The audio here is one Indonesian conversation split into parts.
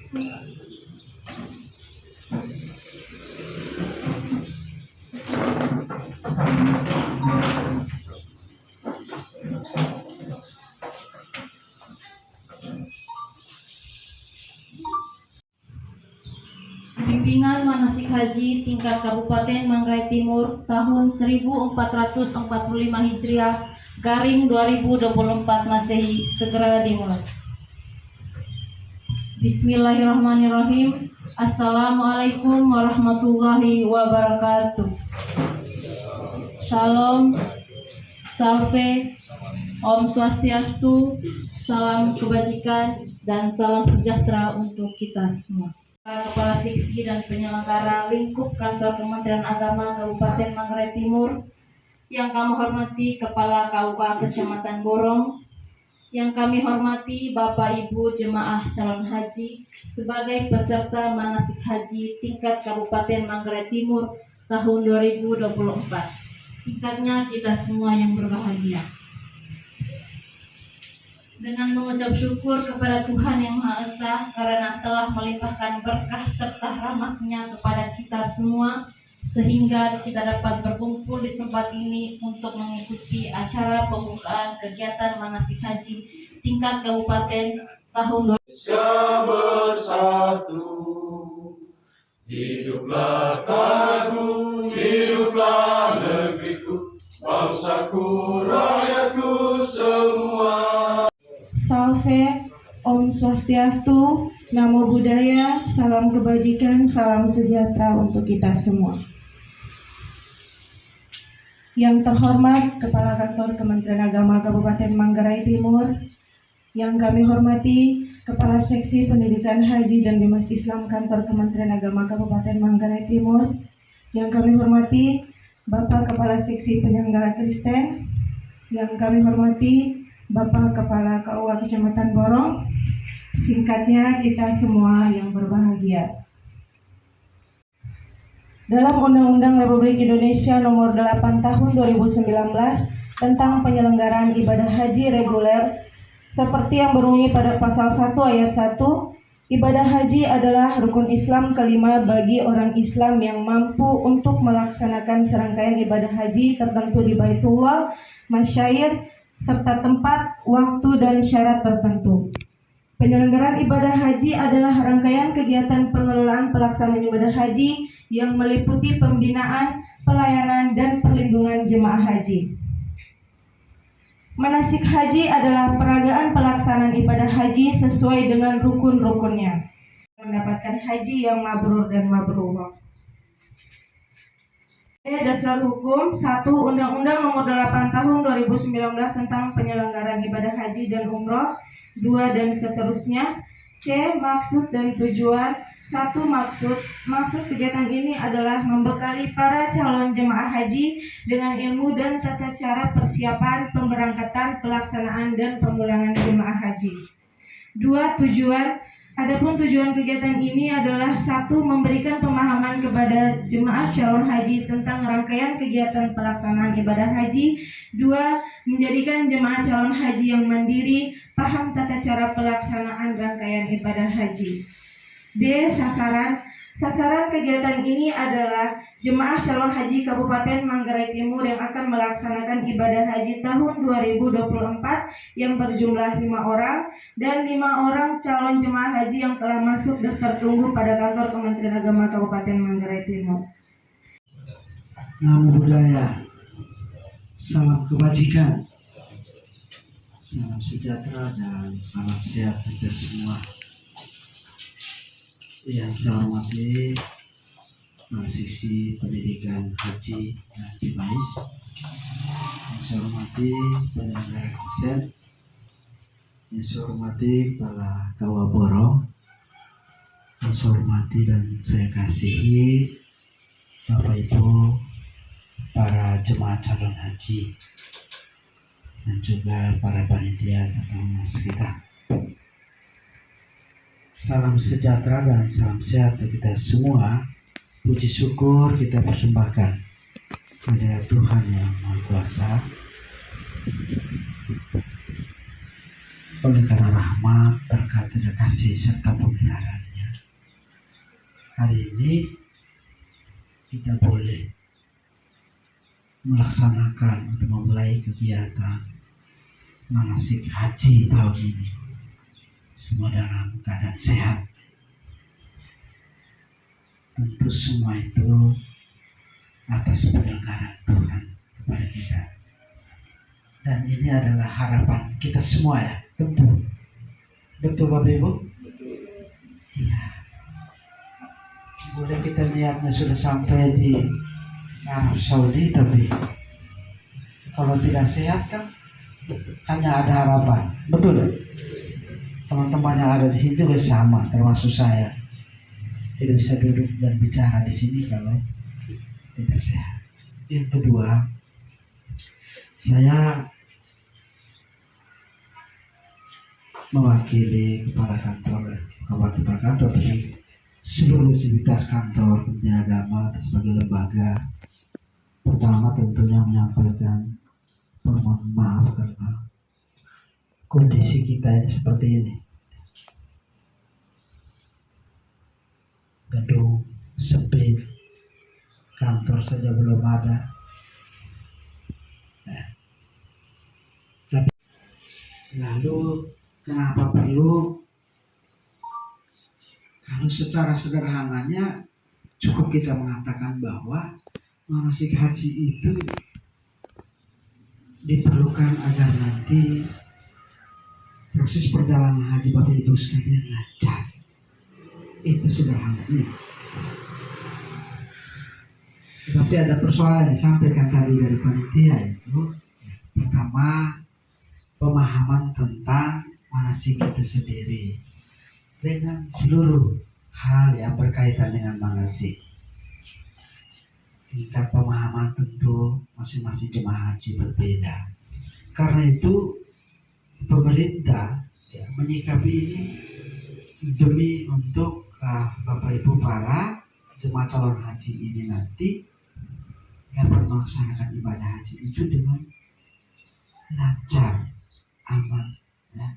Bimbingan manasik haji tingkat Kabupaten Manggarai Timur tahun 1445 Hijriah garing 2024 Masehi segera dimulai. Bismillahirrahmanirrahim. Assalamualaikum warahmatullahi wabarakatuh. Shalom, salve, Om Swastiastu, salam kebajikan dan salam sejahtera untuk kita semua. Kepala Seksi dan penyelenggara lingkup Kantor Kementerian Agama Kabupaten Manggarai Timur, yang kami hormati Kepala KUA Kecamatan Borong, yang kami hormati Bapak Ibu Jemaah Calon Haji sebagai peserta manasik haji tingkat Kabupaten Manggarai Timur tahun 2024. Singkatnya, kita semua yang berbahagia. Dengan mengucap syukur kepada Tuhan Yang Maha Esa karena telah melimpahkan berkah serta rahmat-Nya kepada kita semua, sehingga kita dapat berkumpul di tempat ini untuk mengikuti acara pembukaan kegiatan manasik haji tingkat kabupaten tahun 2024. Bersatu, hiduplah tanahku, hiduplah negeriku, bangsaku, rakyatku semua. Salve, Om Swastiastu, Namo Buddhaya, salam kebajikan, salam sejahtera untuk kita semua. Yang terhormat Kepala Kantor Kementerian Agama Kabupaten Manggarai Timur, yang kami hormati Kepala Seksi Pendidikan Haji dan Bimas Islam Kantor Kementerian Agama Kabupaten Manggarai Timur, yang kami hormati Bapak Kepala Seksi Penyelenggara Kristen, yang kami hormati Bapak Kepala KUA Kecamatan Borong, singkatnya kita semua yang berbahagia. Dalam Undang-Undang Republik Indonesia Nomor 8 Tahun 2019 tentang penyelenggaraan ibadah haji reguler, seperti yang berbunyi pada pasal 1 ayat 1, ibadah haji adalah rukun Islam kelima bagi orang Islam yang mampu untuk melaksanakan serangkaian ibadah haji tertentu di Baitullah, masyair, serta tempat, waktu, dan syarat tertentu. Penyelenggaraan ibadah haji adalah rangkaian kegiatan pengelolaan pelaksanaan ibadah haji yang meliputi pembinaan, pelayanan, dan perlindungan jemaah haji. Manasik haji adalah peragaan pelaksanaan ibadah haji sesuai dengan rukun-rukunnya, mendapatkan haji yang mabrur dan mabrurah. Dasar hukum 1. Undang-Undang Nomor 8 Tahun 2019 tentang penyelenggaraan ibadah haji dan umroh. 2 dan seterusnya. C. Maksud dan tujuan. 1. Maksud kegiatan ini adalah membekali para calon jemaah haji dengan ilmu dan tata cara persiapan, pemberangkatan, pelaksanaan, dan pemulangan jemaah haji. 2. Tujuan. Adapun tujuan kegiatan ini adalah 1. Memberikan pemahaman kepada jemaah calon haji tentang rangkaian kegiatan pelaksanaan ibadah haji. 2. Menjadikan jemaah calon haji yang mandiri, paham tata cara pelaksanaan rangkaian ibadah haji. D. Sasaran kegiatan ini adalah jemaah calon haji Kabupaten Manggarai Timur yang akan melaksanakan ibadah haji tahun 2024 yang berjumlah 5 orang dan 5 orang calon jemaah haji yang telah masuk daftar tunggu pada Kantor Kementerian Agama Kabupaten Manggarai Timur. Namo Buddhaya, salam kebajikan, salam sejahtera dan salam sehat kita semua. Yang saya hormati Kepala Seksi Pendidikan Haji dan Bimas, yang saya hormati penyelenggara Kristen, yang saya hormati Kepala KUA Borong, yang saya hormati dan saya kasihi Bapak Ibu para jemaah calon haji dan juga para panitia serta mas kita. Salam sejahtera dan salam sehat untuk kita semua. Puji syukur kita persembahkan kepada Tuhan Yang Maha Kuasa oleh karena rahmat, berkat, dan kasih serta pemeliharaan-Nya. hari ini kita boleh melaksanakan atau memulai kegiatan manasik haji tahun ini, semua dalam keadaan sehat. Tentu semua itu atas penyelenggaraan Tuhan kepada kita, dan ini adalah harapan kita semua ya, tentu. Betul Bapak Ibu? Iya. Boleh kita lihatnya sudah sampai di Arab Saudi, tapi kalau tidak sehat kan hanya ada harapan. Betul? Teman-teman yang ada di sini juga sama, termasuk saya. Tidak bisa duduk dan bicara di sini kalau tidak sehat. Yang kedua, saya mewakili kepala kantor, tapi seluruh aktivitas kantor Kementerian Agama sebagai lembaga. Pertama tentunya menyampaikan permohonan maaf karena kondisi kita ini seperti ini. Gedung sempit, kantor saja belum ada. Tapi lalu kenapa perlu? Kalau secara sederhananya cukup kita mengatakan bahwa manasik haji itu diperlukan agar nanti proses perjalanan haji Bapak Ibu sekalian lancar. Itu sederhananya. Tetapi ada persoalan yang disampaikan tadi dari panitia, itu pertama, pemahaman tentang manasik itu sendiri dengan seluruh hal yang berkaitan dengan manasik. Tingkat pemahaman tentu masing-masing jemaah haji berbeda. Karena itu pemerintah menyikapi ini demi untuk Bapak Ibu para jemaah calon haji ini nanti dapat melaksanakan ibadah haji itu dengan lancar, aman, ya.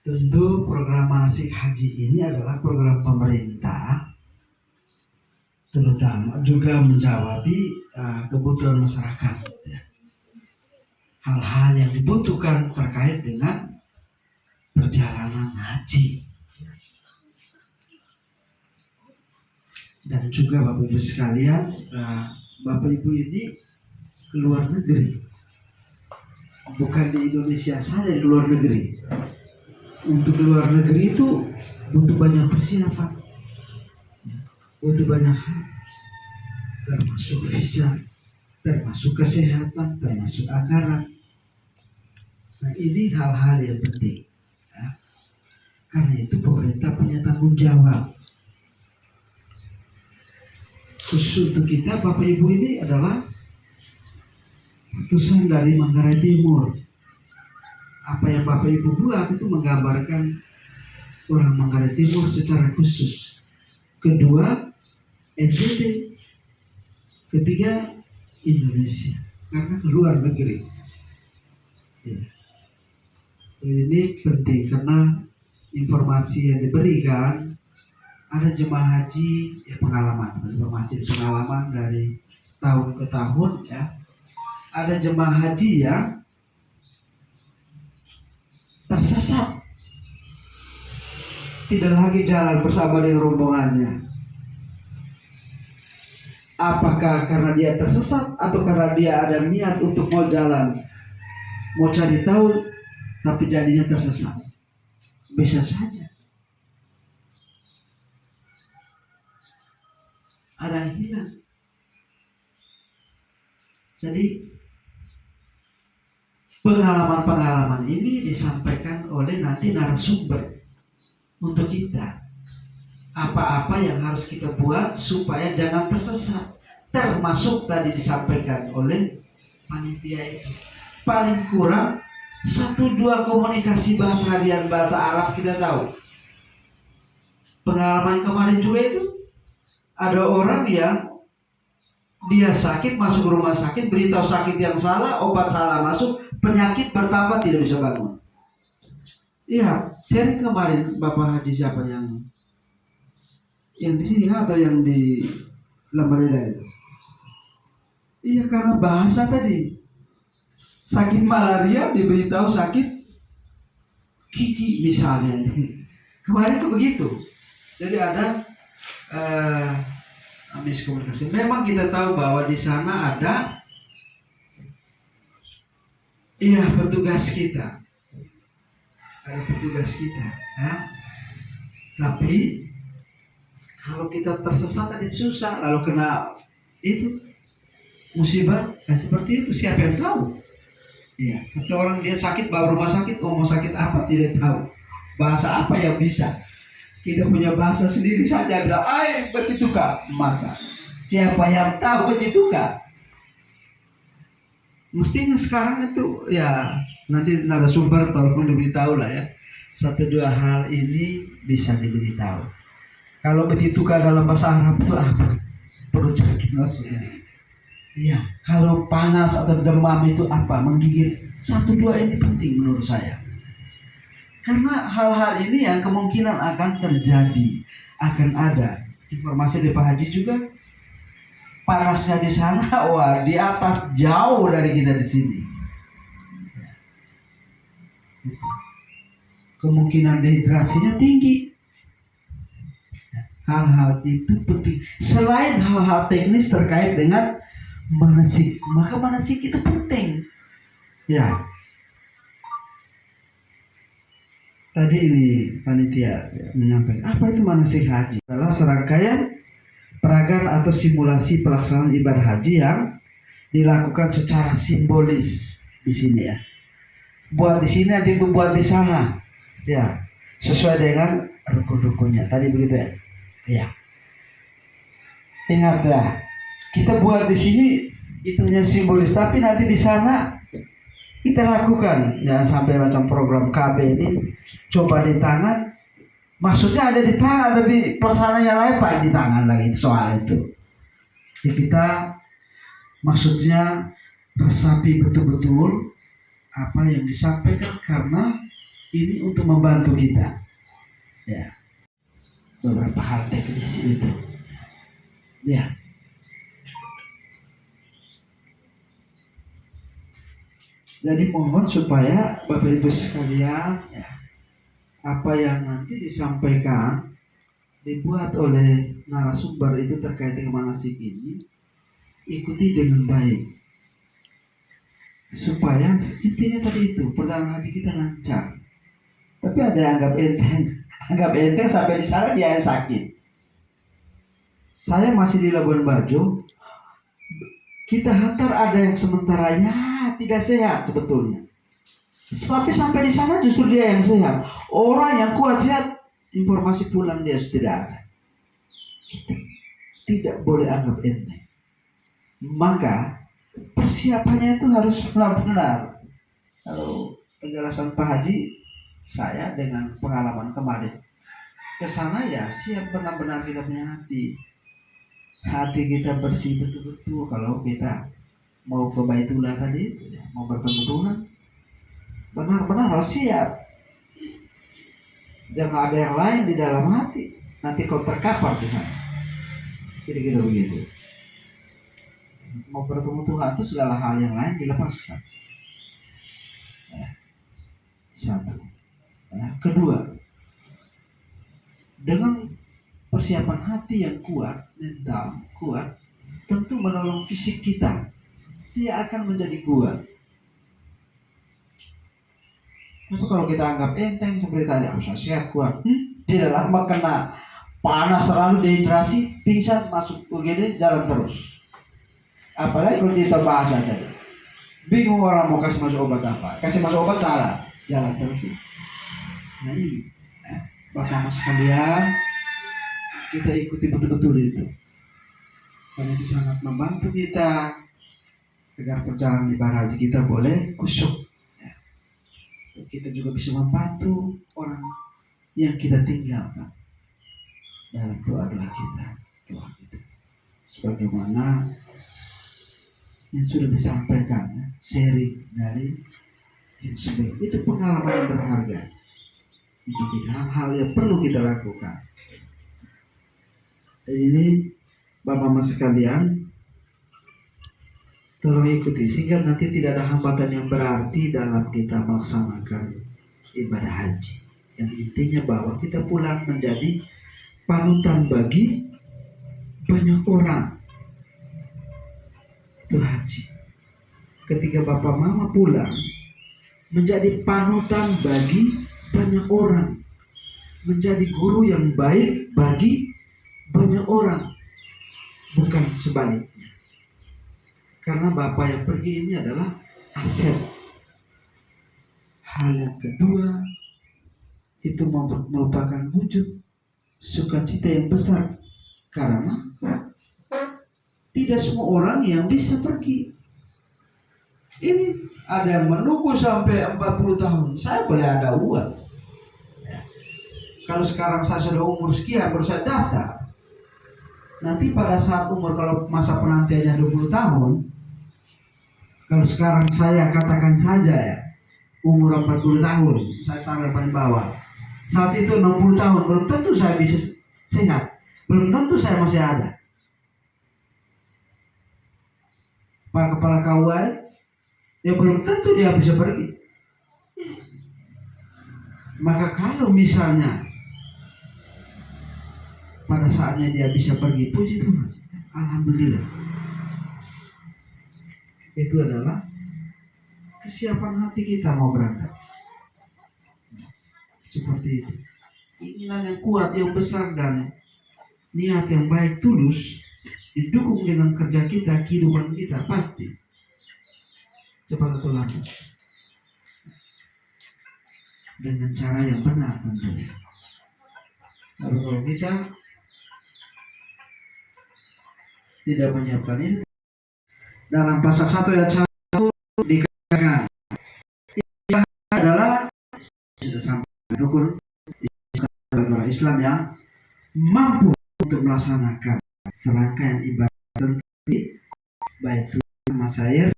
Tentu program manasik haji ini adalah program pemerintah, terutama juga menjawab kebutuhan masyarakat, ya. Hal-hal yang dibutuhkan terkait dengan perjalanan haji. Dan juga Bapak Ibu sekalian, Bapak Ibu ini ke luar negeri, bukan di Indonesia saja, di luar negeri. Untuk ke luar negeri itu butuh banyak persiapan, butuh banyak hal, termasuk visa, termasuk kesehatan, termasuk anggaran. Nah, ini hal-hal yang penting, ya. Karena itu pemerintah punya tanggung jawab. Khusus untuk kita Bapak Ibu ini adalah utusan dari Manggarai Timur. Apa yang Bapak Ibu buat itu menggambarkan orang Manggarai Timur secara khusus. Kedua, NTT. Ketiga, Indonesia. Karena keluar negeri. Ya. Ini penting karena informasi yang diberikan, ada jemaah haji pengalaman, informasi pengalaman dari tahun ke tahun, ya. Ada jemaah haji yang tersesat, tidak lagi jalan bersama dengan rombongannya. Apakah karena dia tersesat atau karena dia ada niat untuk mau jalan, mau cari tahu, tapi jadinya tersesat? Bisa saja. Ada yang hilang. Jadi pengalaman-pengalaman ini disampaikan oleh nanti narasumber untuk kita. Apa-apa yang harus kita buat supaya jangan tersesat. Termasuk tadi disampaikan oleh panitia itu. Paling kurang 1-2 komunikasi bahasa harian bahasa Arab kita tahu. Pengalaman kemarin juga itu, ada orang yang dia sakit, masuk rumah sakit, beritahu sakit yang salah, obat salah masuk, penyakit bertambah, tidak bisa bangun. Iya, sharing kemarin Bapak Haji siapa yang di sini atau yang di Lambareda itu? Iya, karena bahasa tadi. Sakit malaria diberitahu sakit gigi misalnya. Kemarin itu begitu. Jadi ada miskomunikasi. Memang kita tahu bahwa di sana ada petugas kita. Ada petugas kita, ya. Tapi kalau kita tersesat tadi susah, lalu kena itu musibah, seperti itu siapa yang tahu? Iya, tapi orang dia sakit bawa rumah sakit, ngomong sakit apa tidak tahu, bahasa apa yang bisa. Kita punya bahasa sendiri saja, bilang, betituka, maka siapa yang tahu betituka? Mestinya sekarang itu ya nanti narasumber tolong diberitahu lah ya. 1-2 hal ini bisa diberitahu. Kalau betituka dalam bahasa Arab itu apa? Perut sakit maksudnya. Iya, kalau panas atau demam itu apa? Menggigit. 1-2 ini penting menurut saya. Karena hal-hal ini yang kemungkinan akan terjadi, akan ada. Informasi dari Pak Haji juga, panasnya di sana, wah di atas jauh dari kita di sini. Kemungkinan dehidrasinya tinggi. Hal-hal itu penting. Selain hal-hal teknis terkait dengan manasik, maka manasik itu penting. Ya. Tadi ini panitia menyampaikan, apa itu manasik haji? Adalah serangkaian peragaan atau simulasi pelaksanaan ibadah haji yang dilakukan secara simbolis di sini ya. Buat di sini nanti itu buat di sana. Ya. Sesuai dengan rukun-rukunnya. Tadi begitu ya. Ya. Ingat ya. Kita buat di sini itu hanya simbolis, tapi nanti di sana kita lakukan ya, sampai macam program KB ini coba di tangan, maksudnya ada di tangan tapi pelaksanaannya lain Pak di tangan lagi soal itu. Jadi kita maksudnya resapi betul-betul apa yang disampaikan karena ini untuk membantu kita. Ya. Beberapa hal teknis itu. Ya. Jadi mohon supaya Bapak Ibu sekalian ya, apa yang nanti disampaikan dibuat oleh narasumber itu terkait dengan manasik ini ikuti dengan baik supaya intinya tadi itu perjalanan haji kita lancar. Tapi ada yang anggap enteng sampai di sana dia yang sakit. Saya masih di Labuan Bajo, kita hantar ada yang sementara tidak sehat sebetulnya. Tapi sampai di sana justru dia yang sehat. Orang yang kuat sehat, informasi pulang dia sudah tidak ada. Kita tidak boleh anggap enteng. Maka persiapannya itu harus benar-benar. Kalau penjelasan Pak Haji, saya dengan pengalaman kemarin ke sana ya siap benar-benar kita punya hati. Hati kita bersih betul-betul. Kalau kita mau ke Baitullah tadi ya, mau bertemu Tuhan, benar-benar harus siap. Jangan ada yang lain di dalam hati, nanti kau terkapar di sana. Kira-kira begitu. Mau bertemu Tuhan itu segala hal yang lain dilepaskan. Ya. Satu. Ya. Kedua, dengan persiapan hati yang kuat, mental kuat, tentu menolong fisik kita. Dia akan menjadi kuat. Tapi kalau kita anggap enteng seperti tadi, harus sehat kuat, tidak lama kena panas selalu dehidrasi, pingsan masuk UGD jalan terus. Apalagi kalau kita bahasa tadi, bingung orang mau kasih masuk obat apa, kasih masuk obat salah, jalan terus. Nah ini, Bapak Mas sekalian, kita ikuti betul-betul itu, karena itu sangat membantu kita agar perjalanan ibadah haji kita boleh khusyuk. Ya. Kita juga bisa membantu orang yang kita tinggalkan dalam doa-doa kita, sebagaimana yang sudah disampaikan, sharing dari yang sebelum itu pengalaman yang berharga. untuk hal-hal yang perlu kita lakukan. Jadi ini Bapak-Bapak sekalian, tolong ikuti sehingga nanti tidak ada hambatan yang berarti dalam kita melaksanakan ibadah haji. Yang intinya bahwa kita pulang menjadi panutan bagi banyak orang. Itu haji. Ketika Bapak Mama pulang menjadi panutan bagi banyak orang, menjadi guru yang baik bagi banyak orang, bukan sebaliknya. Karena Bapak yang pergi ini adalah aset. Hal yang kedua, itu merupakan wujud sukacita yang besar, karena tidak semua orang yang bisa pergi. Ini ada yang menunggu sampai 40 tahun. Saya boleh ada uang. Kalau sekarang saya sudah umur sekian baru saya daftar. Nanti pada saat umur, kalau masa penantiannya 20 tahun, kalau sekarang saya katakan saja ya, umur 40 tahun, saya taruh paling bawah. Saat itu 60 tahun, belum tentu saya bisa sehat. Belum tentu saya masih ada. Pak Kepala KUA, ya belum tentu dia bisa pergi. Maka kalau misalnya pada saatnya dia bisa pergi, puji Tuhan, alhamdulillah. Itu adalah kesiapan hati kita mau berangkat. Seperti itu. Keinginan yang kuat, yang besar, dan niat yang baik, tulus, didukung dengan kerja kita, kehidupan kita, pasti cepat atau lambat, dengan cara yang benar tentunya. Lalu kalau kita tidak menyiapkan itu, dalam pasal 1 ayat 1 dikatakan adalah sudah sampai rukun orang Islam yang mampu untuk melaksanakan serangkaian ibadah baik masair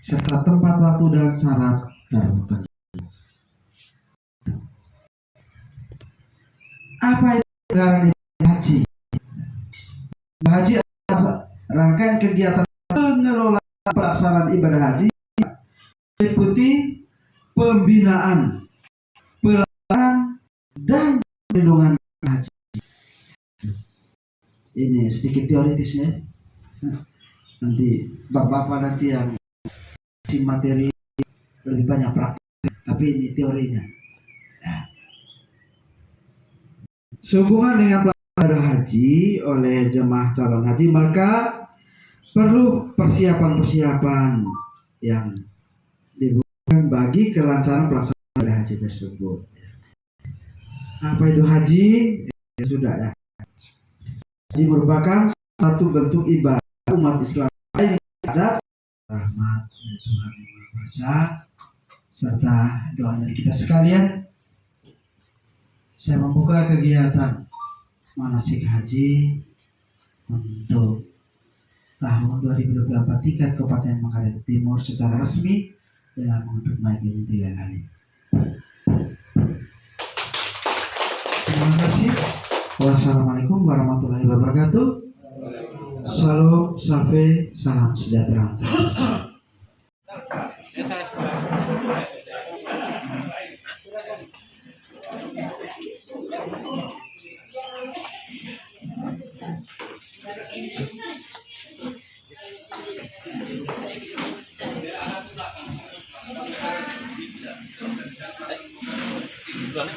serta tempat, waktu, dan syarat tertentu. Apa itu anggaran ibadah haji? Haji adalah rangkaian kegiatan pengelolaan pelaksanaan ibadah haji meliputi pembinaan, pelaksanaan, dan perlindungan haji. Ini sedikit teoritisnya. Nanti bapak-bapak nanti yang si materi lebih banyak praktik, tapi ini teorinya. Sehubungan dengan pelaksanaan haji oleh jemaah calon haji, maka perlu persiapan-persiapan yang dibutuhkan bagi kelancaran pelaksanaan haji tersebut. Apa itu haji? Ya sudah ya. Haji merupakan satu bentuk ibadah umat Islam yang ada rahmat dari Tuhan Yang Maha Kuasa serta doa dari kita sekalian. Saya membuka kegiatan manasik haji untuk tahun 2024 tingkat Kabupaten Manggarai Timur secara resmi dengan mengetuk mic ini 3 kali. Terima kasih. Wassalamualaikum warahmatullahi wabarakatuh. Salam, salam, salam sejahtera. Duluan.